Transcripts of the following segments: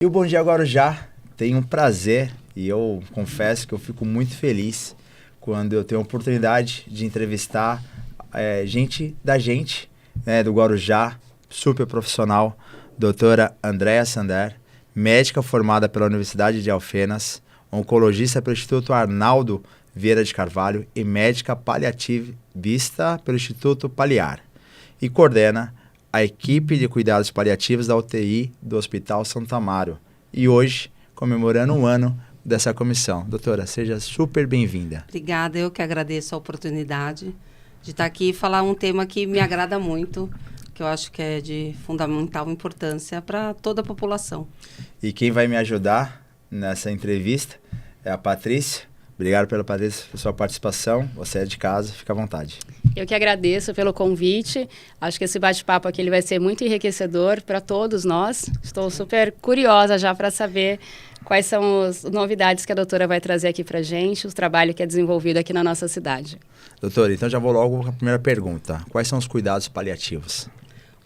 E o Bom Dia Guarujá tem um prazer, e eu confesso que eu fico muito feliz quando eu tenho a oportunidade de entrevistar gente, né, do Guarujá, super profissional, doutora Andréa Sander, médica formada pela Universidade de Alfenas, oncologista pelo Instituto Arnaldo Vieira de Carvalho e médica paliativista pelo Instituto Paliar. E coordena a equipe de cuidados paliativos da UTI do Hospital Santo Amaro. E hoje, comemorando um ano dessa comissão. Doutora, seja super bem-vinda. Obrigada, eu que agradeço a oportunidade de estar aqui e falar um tema que me agrada muito, que eu acho que é de fundamental importância para toda a população. E quem vai me ajudar nessa entrevista é a Patrícia. Obrigado pela sua participação. Você é de casa, fica à vontade. Eu que agradeço pelo convite. Acho que esse bate-papo aqui ele vai ser muito enriquecedor para todos nós. Estou super curiosa já para saber quais são as novidades que a doutora vai trazer aqui para a gente, o trabalho que é desenvolvido aqui na nossa cidade. Doutora, então já vou logo com a primeira pergunta. Quais são os cuidados paliativos?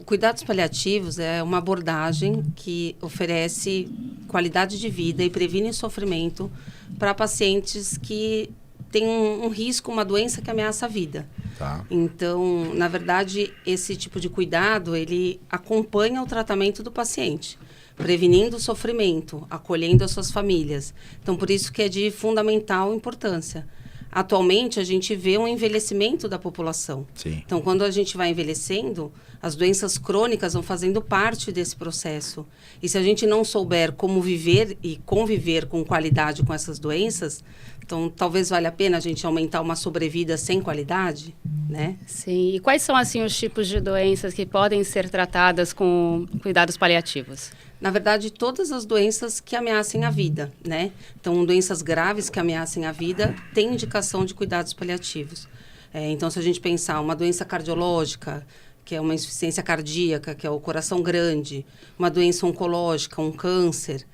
Cuidados paliativos é uma abordagem que oferece qualidade de vida e previne sofrimento para pacientes que têm um risco, uma doença que ameaça a vida. Tá. Então, na verdade, esse tipo de cuidado, ele acompanha o tratamento do paciente, prevenindo o sofrimento, acolhendo as suas famílias. Então, por isso que é de fundamental importância. Atualmente, a gente vê um envelhecimento da população. Sim. Então, quando a gente vai envelhecendo, as doenças crônicas vão fazendo parte desse processo. E se a gente não souber como viver e conviver com qualidade com essas doenças, então talvez valha a pena a gente aumentar uma sobrevida sem qualidade, né? Sim. E quais são, assim, os tipos de doenças que podem ser tratadas com cuidados paliativos? Na verdade, todas as doenças que ameacem a vida, né? Então, doenças graves que ameacem a vida têm indicação de cuidados paliativos. Então, se a gente pensar uma doença cardiológica, que é uma insuficiência cardíaca, que é o coração grande, uma doença oncológica, um câncer,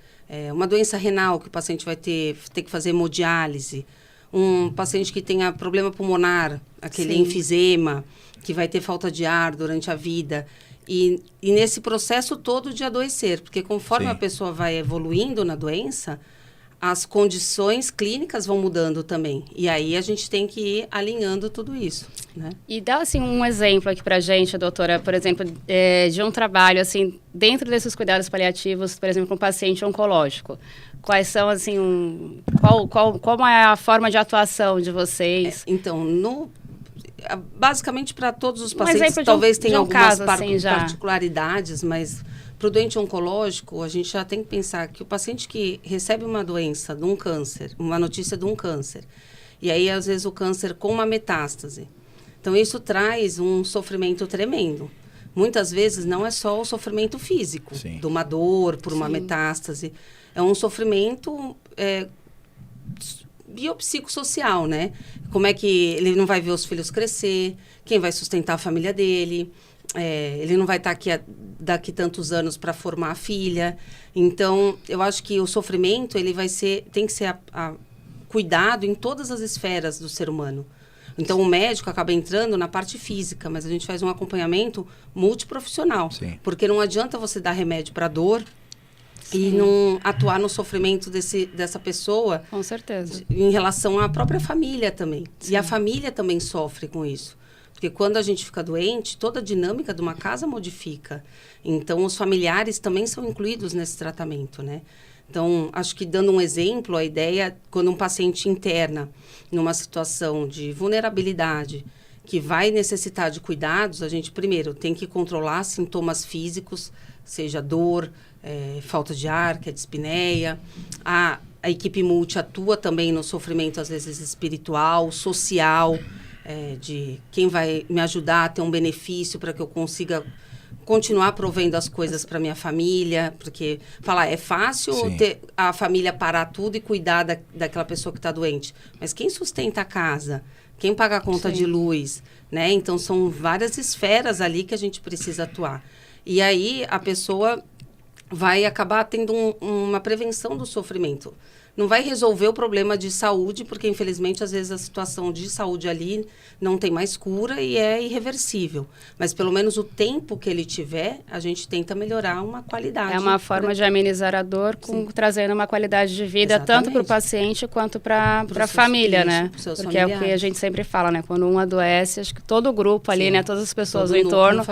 uma doença renal, que o paciente vai ter que fazer hemodiálise, um paciente que tenha problema pulmonar, aquele Sim. enfisema, que vai ter falta de ar durante a vida. E nesse processo todo de adoecer, porque conforme Sim. a pessoa vai evoluindo na doença, as condições clínicas vão mudando também. E aí a gente tem que ir alinhando tudo isso, né? E dá, assim, um exemplo aqui para a gente, doutora, por exemplo, de um trabalho, assim, dentro desses cuidados paliativos, por exemplo, um paciente oncológico. Quais são, assim, como é a forma de atuação de vocês? Então, basicamente para todos os Um pacientes, exemplo talvez de tenham um algumas caso, assim, já. particularidades, mas para o doente oncológico, a gente já tem que pensar que o paciente que recebe uma doença de um câncer, uma notícia de um câncer, e aí às vezes o câncer com uma metástase, então isso traz um sofrimento tremendo. Muitas vezes não é só o sofrimento físico, Sim. de uma dor por uma Sim. metástase, é um sofrimento biopsicossocial, né? Como é que ele não vai ver os filhos crescer, quem vai sustentar a família dele, ele não vai estar aqui daqui tantos anos para formar a filha. Então, eu acho que o sofrimento ele tem que ser cuidado em todas as esferas do ser humano. Então, o médico acaba entrando na parte física, mas a gente faz um acompanhamento multiprofissional. Sim. Porque não adianta você dar remédio para dor Sim. e não atuar no sofrimento dessa pessoa Com certeza. em relação à própria família também. Sim. E a família também sofre com isso. Porque quando a gente fica doente, toda a dinâmica de uma casa modifica. Então, os familiares também são incluídos nesse tratamento, né? Então, acho que dando um exemplo, a ideia, quando um paciente interna numa situação de vulnerabilidade, que vai necessitar de cuidados, a gente, primeiro, tem que controlar sintomas físicos, seja dor, falta de ar, que é dispneia. A equipe multi atua também no sofrimento, às vezes, espiritual, social, de quem vai me ajudar a ter um benefício para que eu consiga continuar provendo as coisas para minha família, porque é fácil ter a família parar tudo e cuidar daquela pessoa que está doente, mas quem sustenta a casa? Quem paga a conta Sim. de luz? Né? Então, são várias esferas ali que a gente precisa atuar. E aí, a pessoa vai acabar tendo uma prevenção do sofrimento. Não vai resolver o problema de saúde, porque, infelizmente, às vezes a situação de saúde ali não tem mais cura e é irreversível. Mas, pelo menos, o tempo que ele tiver, a gente tenta melhorar uma qualidade. É uma forma de amenizar a dor, trazendo uma qualidade de vida, tanto para o paciente quanto para a família, né? Porque é o que a gente sempre fala, né? Quando um adoece, acho que todo o grupo ali, né? Todas as pessoas do entorno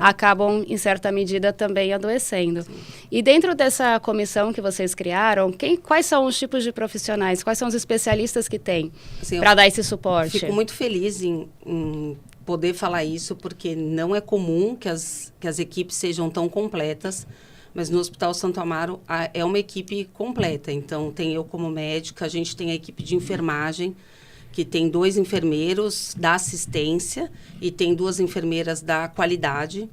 acabam, em certa medida, também adoecendo. Sim. E dentro dessa comissão que vocês criaram, quais são os tipos de profissionais, quais são os especialistas que tem para dar esse suporte? Fico muito feliz em poder falar isso, porque não é comum que as equipes sejam tão completas, mas no Hospital Santo Amaro é uma equipe completa. Então, tem eu como médica, a gente tem a equipe de enfermagem, que tem 2 enfermeiros da assistência e tem 2 enfermeiras da qualidade.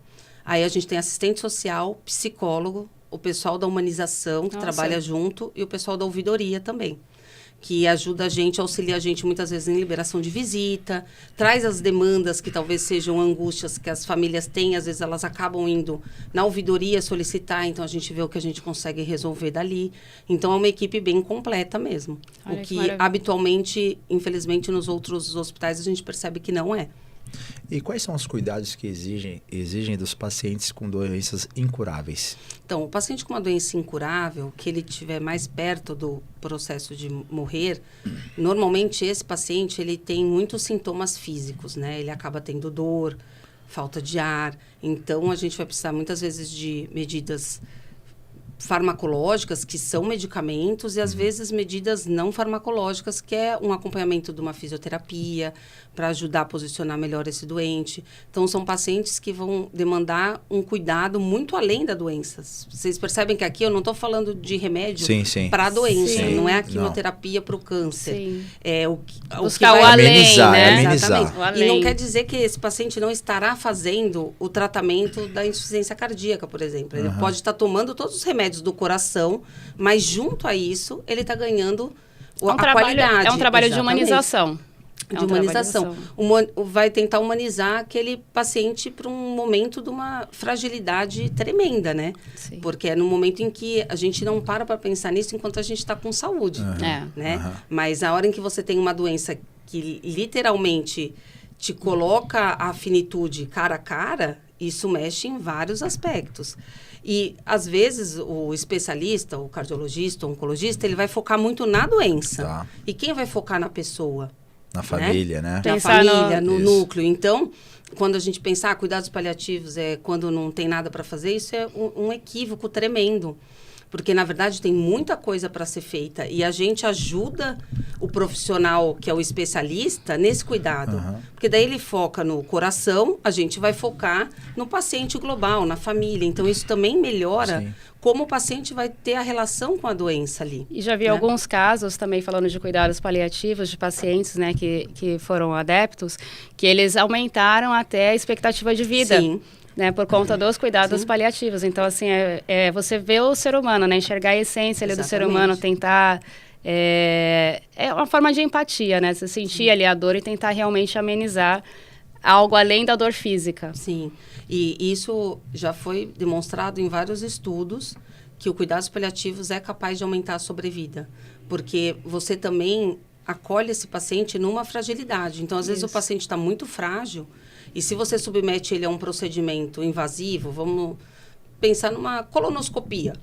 Aí a gente tem assistente social, psicólogo, o pessoal da humanização, que trabalha junto, e o pessoal da ouvidoria também, que ajuda a gente, auxilia a gente muitas vezes em liberação de visita, traz as demandas que talvez sejam angústias que as famílias têm, às vezes elas acabam indo na ouvidoria solicitar, então a gente vê o que a gente consegue resolver dali. Então é uma equipe bem completa mesmo. Olha, o que habitualmente, infelizmente, nos outros hospitais a gente percebe que não é. E quais são os cuidados que exigem dos pacientes com doenças incuráveis? Então, o paciente com uma doença incurável, que ele estiver mais perto do processo de morrer, normalmente esse paciente ele tem muitos sintomas físicos, né? Ele acaba tendo dor, falta de ar. Então, a gente vai precisar muitas vezes de medidas farmacológicas, que são medicamentos, e às vezes medidas não farmacológicas, que é um acompanhamento de uma fisioterapia, para ajudar a posicionar melhor esse doente. Então, são pacientes que vão demandar um cuidado muito além da doença. Vocês percebem que aqui eu não estou falando de remédio para a doença, não é a quimioterapia para o câncer. Sim. É o que vai amenizar, né? Exatamente. E não quer dizer que esse paciente não estará fazendo o tratamento da insuficiência cardíaca, por exemplo. Ele pode estar tomando todos os remédios do coração, mas junto a isso, ele está ganhando a qualidade. É um trabalho de humanização. Vai tentar humanizar aquele paciente para um momento de uma fragilidade tremenda, né? Sim. Porque é no momento em que a gente não para pensar nisso enquanto a gente está com saúde, né? Mas a hora em que você tem uma doença que literalmente te coloca a finitude cara a cara, isso mexe em vários aspectos. E, às vezes, o especialista, o cardiologista, o oncologista, ele vai focar muito na doença. Tá. E quem vai focar na pessoa? Na família, né? Na família, no núcleo. Então, quando a gente pensar cuidados paliativos é quando não tem nada para fazer, isso é um equívoco tremendo. Porque, na verdade, tem muita coisa para ser feita. E a gente ajuda o profissional, que é o especialista, nesse cuidado. Porque daí ele foca no coração, a gente vai focar no paciente global, na família. Então, isso também melhora como o paciente vai ter a relação com a doença ali. E já vi alguns casos também, falando de cuidados paliativos, de pacientes, né, que foram adeptos, que eles aumentaram até a expectativa de vida. Sim. Né, por conta dos cuidados paliativos. Então, assim, você vê o ser humano, né, enxergar a essência ali do ser humano, tentar... É uma forma de empatia, né? Você sentir ali a dor e tentar realmente amenizar algo além da dor física. Sim, e isso já foi demonstrado em vários estudos, que o cuidados paliativos é capaz de aumentar a sobrevida. Porque você também acolhe esse paciente numa fragilidade. Então, às vezes, o paciente está muito frágil. E se você submete ele a um procedimento invasivo, vamos pensar numa colonoscopia,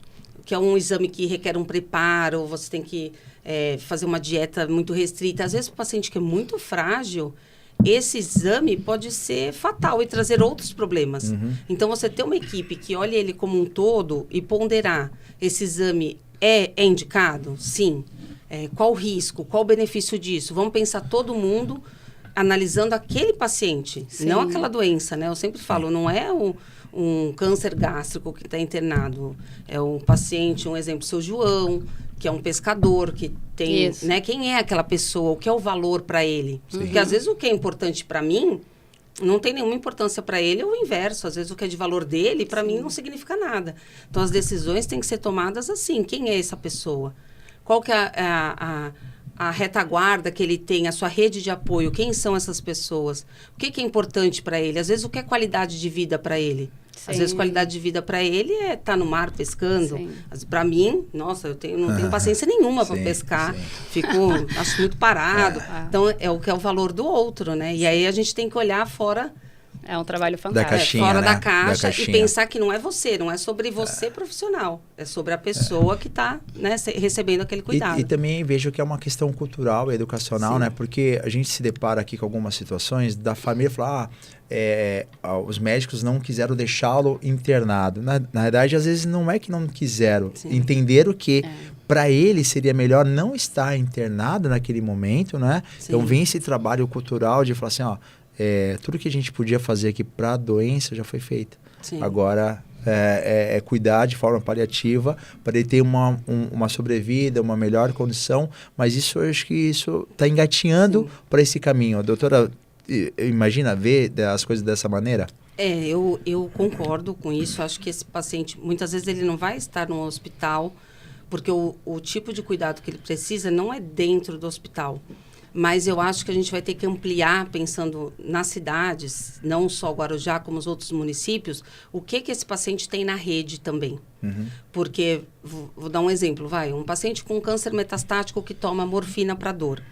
que é um exame que requer um preparo, você tem que fazer uma dieta muito restrita. Às vezes, o paciente que é muito frágil, esse exame pode ser fatal e trazer outros problemas. Então, você ter uma equipe que olhe ele como um todo e ponderar, esse exame é indicado? Sim. Qual o risco? Qual o benefício disso? Vamos pensar todo mundo analisando aquele paciente, não aquela doença, né? Eu sempre falo, não é um câncer gástrico que está internado, é um paciente, um exemplo, seu João, que é um pescador, que tem, né? Quem é aquela pessoa, o que é o valor para ele? Porque às vezes o que é importante para mim não tem nenhuma importância para ele, ou o inverso. Às vezes o que é de valor dele, para mim, não significa nada. Então, as decisões têm que ser tomadas assim. Quem é essa pessoa? Qual que é a a retaguarda que ele tem, a sua rede de apoio, quem são essas pessoas? O que é importante para ele? Às vezes, o que é qualidade de vida para ele? Sim. Às vezes, qualidade de vida para ele é estar no mar pescando. Para mim, nossa, não tenho paciência nenhuma para pescar. Sim. Acho muito parado. Então, é o que é o valor do outro, né? E aí, a gente tem que olhar fora... É um trabalho fantástico. Da caixinha, fora né? da caixa, e pensar que não é você, não é sobre você profissional, é sobre a pessoa que está, né, recebendo aquele cuidado. E também vejo que é uma questão cultural e educacional, né? Porque a gente se depara aqui com algumas situações da família falar, os médicos não quiseram deixá-lo internado. Na verdade, às vezes não é que não quiseram, entenderam que para ele seria melhor não estar internado naquele momento, né? Sim. Então vem esse trabalho cultural de falar assim, ó, tudo que a gente podia fazer aqui para a doença já foi feito. Sim. Agora cuidar de forma paliativa para ele ter uma sobrevida, uma melhor condição, mas isso eu acho que isso está engatinhando para esse caminho. A doutora, imagina ver as coisas dessa maneira? Eu concordo com isso. Acho que esse paciente, muitas vezes ele não vai estar no hospital, porque o tipo de cuidado que ele precisa não é dentro do hospital. Mas eu acho que a gente vai ter que ampliar, pensando nas cidades, não só Guarujá, como os outros municípios, o que esse paciente tem na rede também. Uhum. Porque, vou dar um exemplo, um paciente com câncer metastático que toma morfina para dor.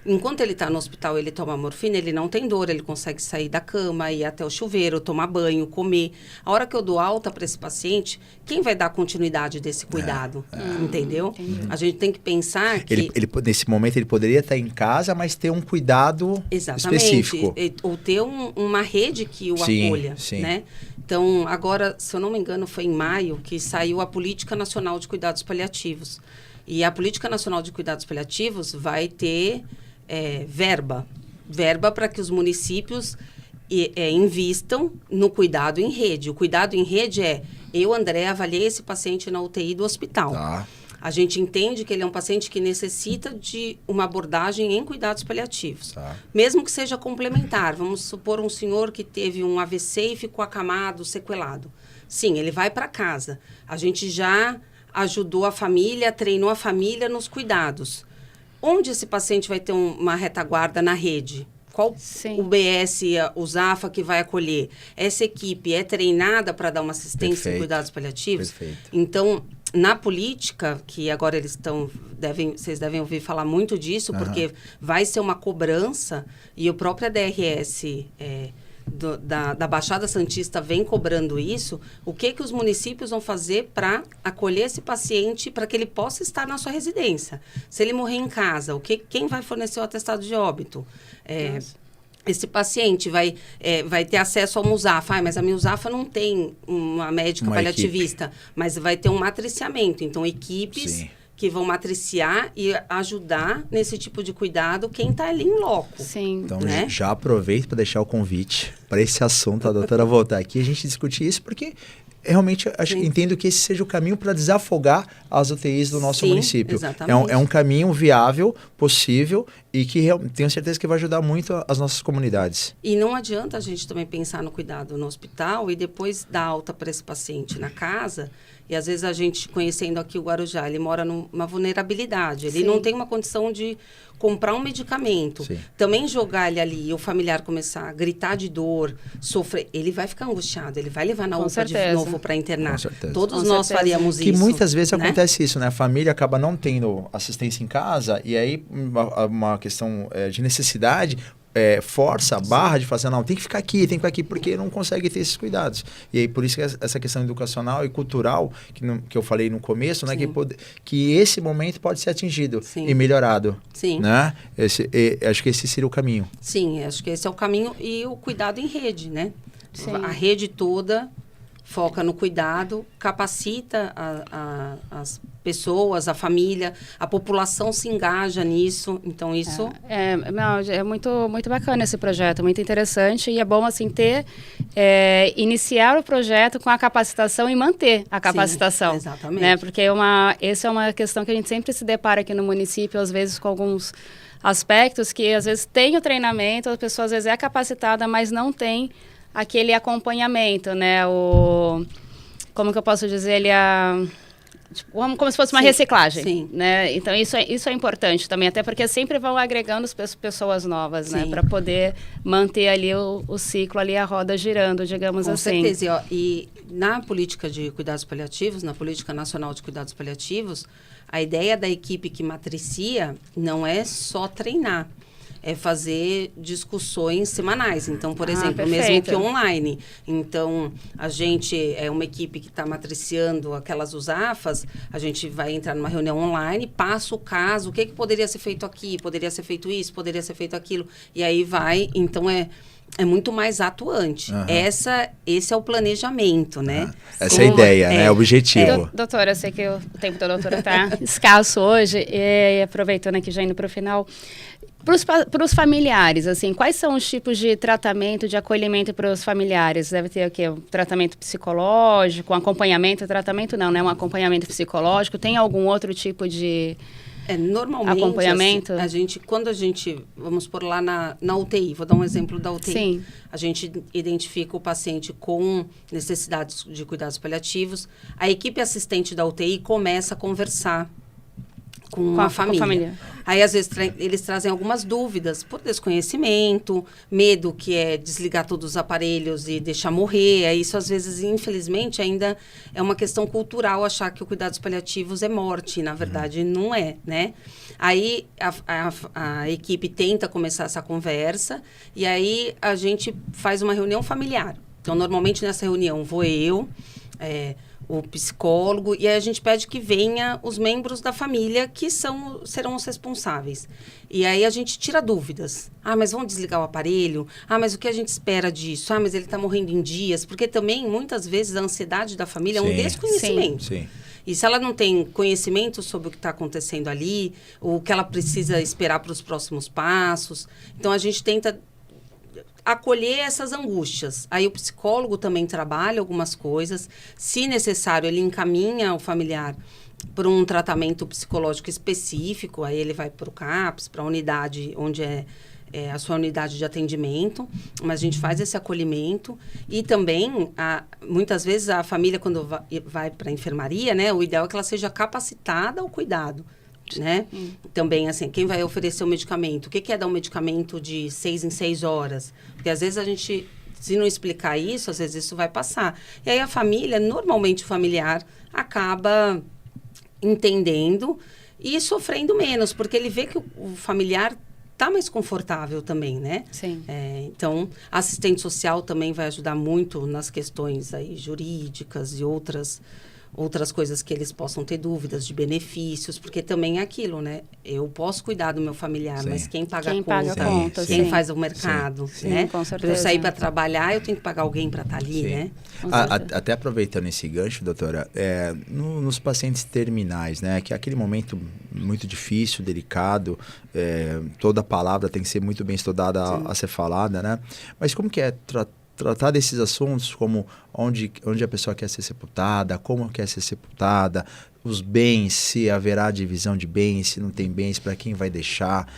Enquanto ele está no hospital, ele toma morfina, ele não tem dor, ele consegue sair da cama, ir até o chuveiro, tomar banho, comer. A hora que eu dou alta para esse paciente, quem vai dar continuidade desse cuidado? Entendeu? A gente tem que pensar que... Nesse momento, ele poderia estar em casa, mas ter um cuidado específico. Ou ter uma rede que o acolha, né? Então, agora, se eu não me engano, foi em maio que saiu a Política Nacional de Cuidados Paliativos. E a Política Nacional de Cuidados Paliativos vai ter... verba para que os municípios invistam no cuidado em rede. O cuidado em rede eu, André, avaliei esse paciente na UTI do hospital. Tá. A gente entende que ele é um paciente que necessita de uma abordagem em cuidados paliativos. Tá. Mesmo que seja complementar. Vamos supor um senhor que teve um AVC e ficou acamado, sequelado. Sim, ele vai para casa. A gente já ajudou a família, treinou a família nos cuidados. Onde esse paciente vai ter uma retaguarda na rede? Qual o BS, o ZAFA que vai acolher? Essa equipe é treinada para dar uma assistência em cuidados paliativos? Perfeito. Então, na política, que agora vocês devem ouvir falar muito disso, porque vai ser uma cobrança, e o próprio ADRS... da Baixada Santista vem cobrando isso, o que os municípios vão fazer para acolher esse paciente para que ele possa estar na sua residência? Se ele morrer em casa, quem vai fornecer o atestado de óbito? Esse paciente vai ter acesso ao MUSAFA, mas a MUSAFA não tem uma médica paliativista, mas vai ter um matriciamento, então equipes... Sim. Que vão matriciar e ajudar nesse tipo de cuidado quem está ali em loco. Sim. Então, já aproveito para deixar o convite para esse assunto, a doutora voltar aqui, a gente discutir isso, porque realmente entendo que esse seja o caminho para desafogar as UTIs do nosso município. Exatamente. É um caminho viável, possível e que tenho certeza que vai ajudar muito as nossas comunidades. E não adianta a gente também pensar no cuidado no hospital e depois dar alta para esse paciente na casa. E às vezes a gente, conhecendo aqui o Guarujá, ele mora numa vulnerabilidade. Ele não tem uma condição de comprar um medicamento. Sim. Também jogar ele ali e o familiar começar a gritar de dor, sofrer, ele vai ficar angustiado, ele vai levar na UPA de novo para internar. Com certeza. Todos nós faríamos isso. Que muitas vezes acontece isso, né? A família acaba não tendo assistência em casa e aí uma questão de necessidade... força a barra de fazer, não, tem que ficar aqui, porque não consegue ter esses cuidados. E aí, por isso que essa questão educacional e cultural, que eu falei no começo, né, que esse momento pode ser atingido e melhorado. Sim. Né? Acho que esse seria o caminho. Sim, acho que esse é o caminho e o cuidado em rede, né? Sim. A rede toda foca no cuidado, capacita as pessoas, a família, a população se engaja nisso, então isso... É muito, muito bacana esse projeto, muito interessante, e é bom, assim, iniciar o projeto com a capacitação e manter a capacitação. Sim, exatamente. Né? Porque essa é uma questão que a gente sempre se depara aqui no município, às vezes com alguns aspectos que, às vezes, tem o treinamento, a pessoa, às vezes, é capacitada, mas não tem aquele acompanhamento, né? Como que eu posso dizer? tipo, como se fosse uma reciclagem. Sim. Né? Então, isso é importante também, até porque sempre vão agregando pessoas novas, né? Para poder manter ali o ciclo, ali a roda girando, digamos Com assim. certeza. E na política de cuidados paliativos, na Política Nacional de Cuidados Paliativos, a ideia da equipe que matricia não é só treinar, é fazer discussões semanais. Então, por exemplo, perfeito. mesmo que online. Então, a gente é uma equipe que está matriciando aquelas USAFAs, a gente vai entrar numa reunião online, passa o caso, o que poderia ser feito aqui, poderia ser feito isso, poderia ser feito aquilo, e aí vai, então é muito mais atuante. Esse é o planejamento, né? Essa é a ideia, né? O objetivo. Doutora, eu sei que o tempo da doutora está escasso hoje, e aproveitando aqui, já indo para o final, para os familiares, assim, quais são os tipos de tratamento, de acolhimento para os familiares? Deve ter o quê? Um tratamento psicológico, um acompanhamento, tratamento não, né? Um acompanhamento psicológico, tem algum outro tipo de... Normalmente, acompanhamento? Assim, quando a gente, vamos por lá na UTI, vou dar um exemplo da UTI. Sim. A gente identifica o paciente com necessidades de cuidados paliativos, a equipe assistente da UTI começa a conversar com a família. Aí, às vezes, eles trazem algumas dúvidas por desconhecimento, medo que é desligar todos os aparelhos e deixar morrer. Isso, às vezes, infelizmente, ainda é uma questão cultural achar que o cuidados paliativos é morte. Na verdade, não é, né? Aí, a equipe tenta começar essa conversa e aí a gente faz uma reunião familiar. Então, normalmente, nessa reunião, vou eu... o psicólogo, e aí a gente pede que venha os membros da família que serão os responsáveis. E aí a gente tira dúvidas. Mas vão desligar o aparelho? Mas o que a gente espera disso? Mas ele está morrendo em dias? Porque também, muitas vezes, a ansiedade da família é um desconhecimento. Sim. E se ela não tem conhecimento sobre o que está acontecendo ali, o que ela precisa esperar para os próximos passos, então a gente tenta acolher essas angústias. Aí o psicólogo também trabalha algumas coisas. Se necessário, ele encaminha o familiar para um tratamento psicológico específico. Aí ele vai para o CAPS, para a unidade onde é a sua unidade de atendimento. Mas a gente faz esse acolhimento. E também, muitas vezes, a família, quando vai para a enfermaria, né, o ideal é que ela seja capacitada ao cuidado. Né? Também, assim, quem vai oferecer o medicamento? O que é dar um medicamento de 6 em 6 horas? Porque, às vezes, a gente, se não explicar isso, às vezes isso vai passar. E aí a família, normalmente o familiar, acaba entendendo e sofrendo menos, porque ele vê que o familiar está mais confortável também, né? Sim. Então, a assistente social também vai ajudar muito nas questões aí jurídicas e outras coisas que eles possam ter dúvidas de benefícios, porque também é aquilo, né? Eu posso cuidar do meu familiar, mas quem paga a conta, quem faz o mercado, né? Com certeza. Para eu sair para trabalhar, eu tenho que pagar alguém para estar ali, né? Até aproveitando esse gancho, doutora, nos pacientes terminais, né? Que é aquele momento muito difícil, delicado, toda palavra tem que ser muito bem estudada a ser falada, né? Mas como que é tratar desses assuntos, como onde a pessoa quer ser sepultada, como quer ser sepultada, os bens, se haverá divisão de bens, se não tem bens, para quem vai deixar,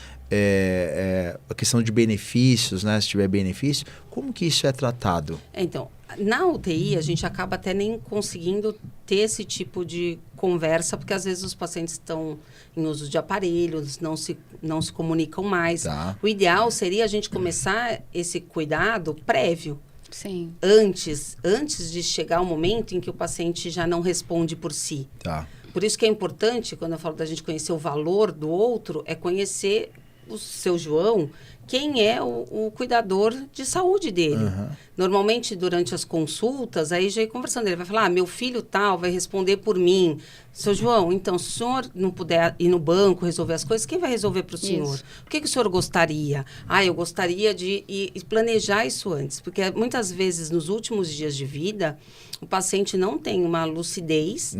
a questão de benefícios, né? Se tiver benefício, como que isso é tratado? Então, na UTI, a gente acaba até nem conseguindo ter esse tipo de conversa, porque às vezes os pacientes estão em uso de aparelhos, não se comunicam mais. Tá. O ideal seria a gente começar esse cuidado prévio. Sim. Antes de chegar o momento em que o paciente já não responde por si. Tá. Por isso que é importante, quando eu falo da gente conhecer o valor do outro, é conhecer o seu João, quem é o cuidador de saúde dele. Normalmente, durante as consultas, aí já ir conversando, ele vai falar, meu filho tal vai responder por mim. Seu João, então, se o senhor não puder ir no banco resolver as coisas, quem vai resolver para o senhor? Isso. O que o senhor gostaria? Eu gostaria de planejar isso antes, porque muitas vezes, nos últimos dias de vida, o paciente não tem uma lucidez,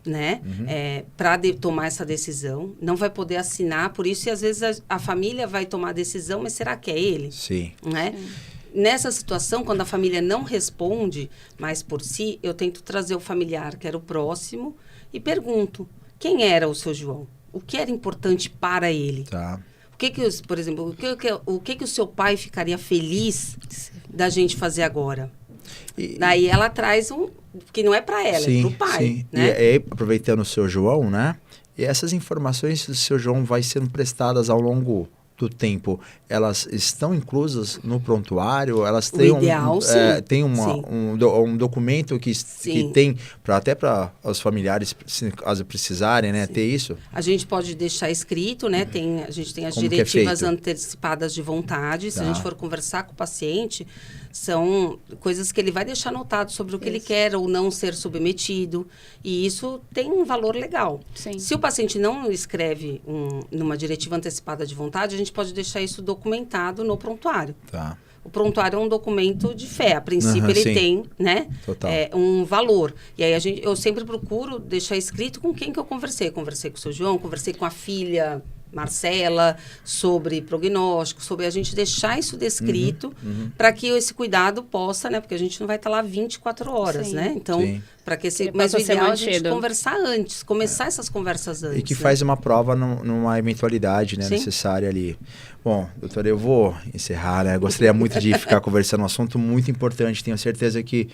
né? Para tomar essa decisão, não vai poder assinar por isso, e às vezes a família vai tomar a decisão, mas será que é ele? Sim. Né? Nessa situação, quando a família não responde mais por si, eu tento trazer o familiar, que era o próximo, e pergunto, quem era o seu João? O que era importante para ele? Tá. Por exemplo, o que o seu pai ficaria feliz da gente fazer agora? Daí ela traz que não é para ela, sim, é para o pai. Sim. Né? E aí, aproveitando o seu João, né? E essas informações do seu João vai sendo prestadas ao longo do tempo, elas estão inclusas no prontuário? Elas têm ideal, tem um documento que tem até para os familiares, se caso precisarem, né, ter isso? A gente pode deixar escrito, né? A gente tem as diretivas antecipadas de vontade. Se a gente for conversar com o paciente, são coisas que ele vai deixar anotado sobre o que ele quer ou não ser submetido. E isso tem um valor legal. Sim. Se o paciente não escreve numa diretiva antecipada de vontade, a gente pode deixar isso documentado no prontuário. Tá. O prontuário é um documento de fé. A princípio, ele tem, né, um valor. E aí, eu sempre procuro deixar escrito com quem que eu conversei. Conversei com o seu João, conversei com a filha Marcela, sobre prognóstico, sobre a gente deixar isso descrito para que esse cuidado possa, né? Porque a gente não vai estar lá 24 horas, né? Então, para que mas o ideal é a gente conversar antes, começar essas conversas antes. E que faz uma prova numa eventualidade, né, necessária ali. Bom, doutora, eu vou encerrar, né? Gostaria muito de ficar conversando um assunto muito importante. Tenho certeza que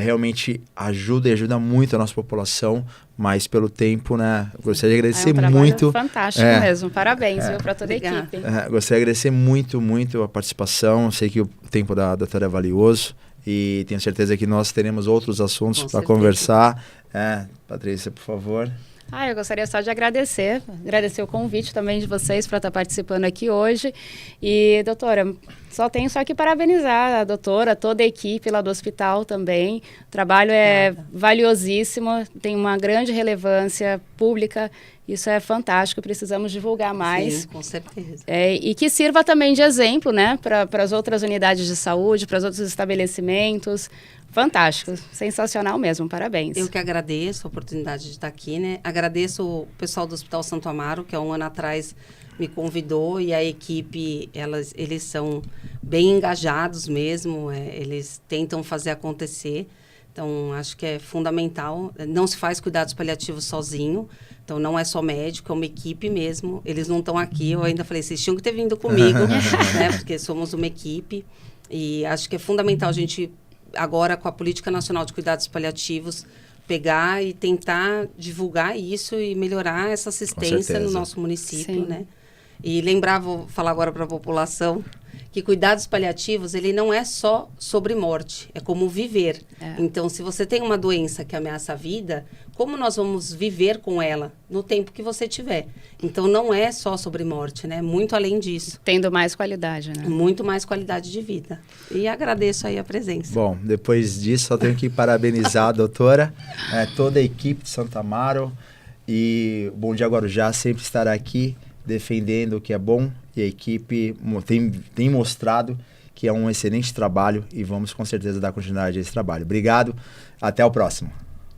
realmente ajuda muito a nossa população, mas pelo tempo, né? Gostaria de agradecer muito. Fantástico mesmo, parabéns, viu, para toda a equipe. Gostaria de agradecer muito a participação. Sei que o tempo da doutora é valioso e tenho certeza que nós teremos outros assuntos para conversar. Patrícia, por favor. Eu gostaria só de agradecer o convite também de vocês para estar participando aqui hoje. E, doutora, tenho que parabenizar a doutora, toda a equipe lá do hospital também. O trabalho é valiosíssimo, tem uma grande relevância pública. Isso é fantástico, precisamos divulgar mais. Sim, com certeza. E que sirva também de exemplo, né, para as outras unidades de saúde, para os outros estabelecimentos. Fantástico, sensacional mesmo, parabéns. Eu que agradeço a oportunidade de estar aqui, né? Agradeço o pessoal do Hospital Santo Amaro, que há um ano atrás me convidou, e a equipe, eles são bem engajados mesmo, eles tentam fazer acontecer. Então, acho que é fundamental. Não se faz cuidados paliativos sozinho. Então, não é só médico, é uma equipe mesmo. Eles não estão aqui. Eu ainda falei, vocês tinham que ter vindo comigo, né? Porque somos uma equipe. E acho que é fundamental a gente, agora, com a Política Nacional de Cuidados Paliativos, pegar e tentar divulgar isso e melhorar essa assistência no nosso município, né? E vou falar agora para a população, que cuidados paliativos, ele não é só sobre morte, é como viver. Então, se você tem uma doença que ameaça a vida, como nós vamos viver com ela no tempo que você tiver? Então, não é só sobre morte, né? Muito além disso. Tendo mais qualidade, né? Muito mais qualidade de vida. E agradeço aí a presença. Bom, depois disso, só tenho que parabenizar a doutora, toda a equipe de Santo Amaro, e o Bom Dia Guarujá sempre estará aqui defendendo o que é bom, e a equipe tem mostrado que é um excelente trabalho e vamos com certeza dar continuidade a esse trabalho. Obrigado, até o próximo.